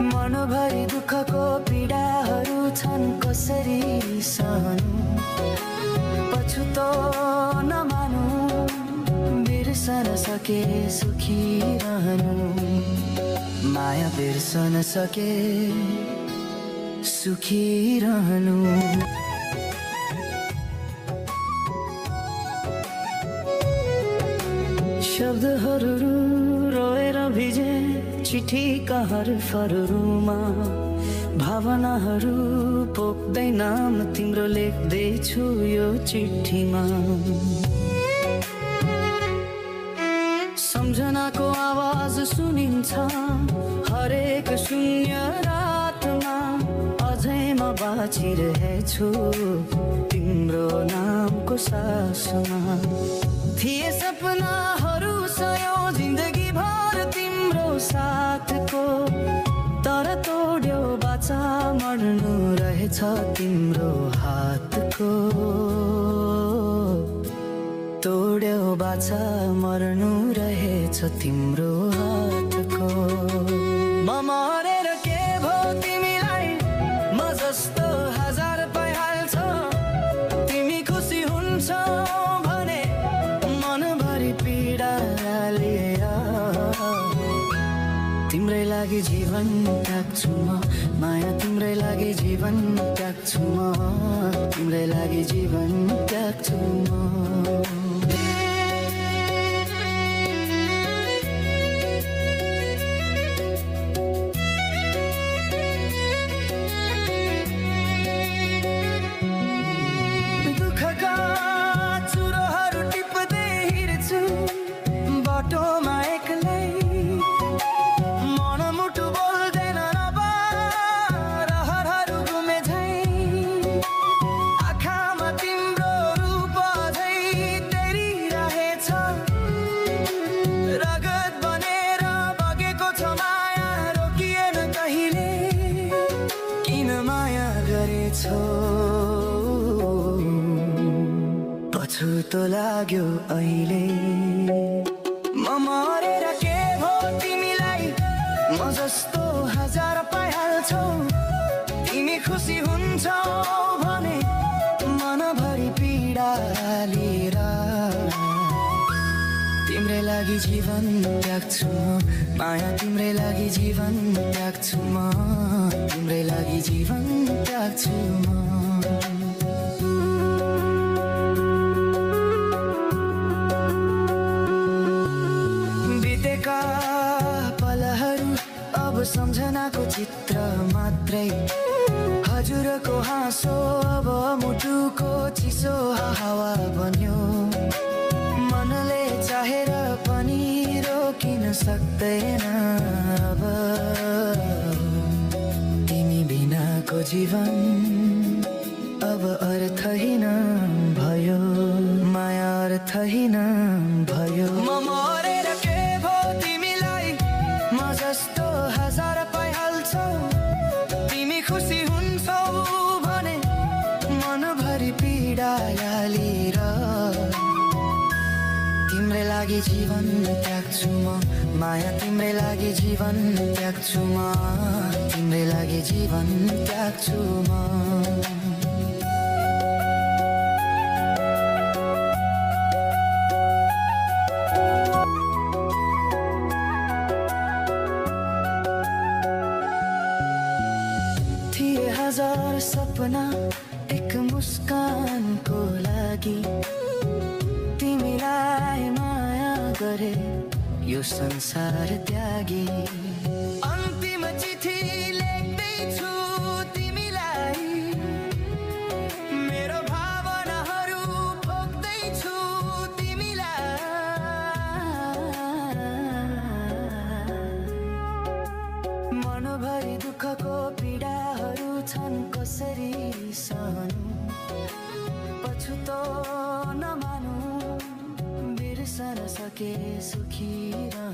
मनभरि दुःखको पीडाहरू छन् कसरी सहनु पछुतो नमानु बिर्सन सके सुखी रहनु माया बिर्सन सके सुखी रहनु शब्दहरू रोएर भिजे चिठीका हरफहरूमा भावनाहरू पोख्दैन म तिम्रो लेख्दैछु यो चिठीमा सम्झनाको आवाज सुनिन्छ हरेक शून्य रातमा अझै म बाँचिरहेछु तिम्रो नामको सासमा थिए सपनाहरू सयौं जिन्दगी भर तिम्रो साथको तर तोड्यो बाचा मर्नु रहेछ तिम्रो हातको तोड्यो बाचा मर्नु रहेछ तिम्रो हातको म मरेर के भो तिमीलाई म जस्तो हजार पाइहाल्छ तिमी खुसी हुन्छौ भने मनभरि पीडा लिएर तिम्रै लागि जीवन त्याग्छु म माया तिम्रै लागि जीवन त्याग्छु म तिम्रै लागि जीवन त्याग्छु म बाटोमा एक्लै मनमुटु बोल्दैन रहरहरू घुमे झै आँखामा तिम्रो रूप झै तेरिरहेछ रगत बनेर बगेको छ माया रोकिएन कहिले किन माया गरेछौ पछुतो लाग्यो अहिले म मरेर के भो तिमीलाई म जस्तो हजार पाइहाल्छौ तिमी खुसी हुन्छौ भने मनभरि पीडा लिएर तिम्रै लागि जीवन त्याग्छु म माया तिम्रै लागि जीवन त्याग्छु म तिम्रै लागि जीवन त्याग्छु म पलहरू अब सम्झनाको चित्र मात्रै हजुरको हाँसो अब मुटुको चिसो हावा बन्यो मनले चाहेर पनि रोकिन सक्दैन अब तिमी बिनाको जीवन अब अर्थहीन भयो माया अर्थहीन भयो म मरेर के भो तिमीलाई म जस्तो हजार पाइहाल्छौ तिमी खुसी हुन्छौ भने मनभरि पीडा लिएर तिम्रै लागि जीवन त्याग्छु म माया तिम्रै लागि जीवन त्याग्छु म तिम्रै लागि जीवन त्याग्छु म हजार सपना एक मुस्कानको लागि तिमीलाई माया गरे यो संसार त्यागी अन्तिम चिठी लेख्दैछु तिमीलाई मेरो भावनाहरू पोख्दैछु तिमीलाई मनभरि दुःखको पीडाहरू छन् कसरी सहनु पछुतो नमानु बिर्सन सके सुखी रहनु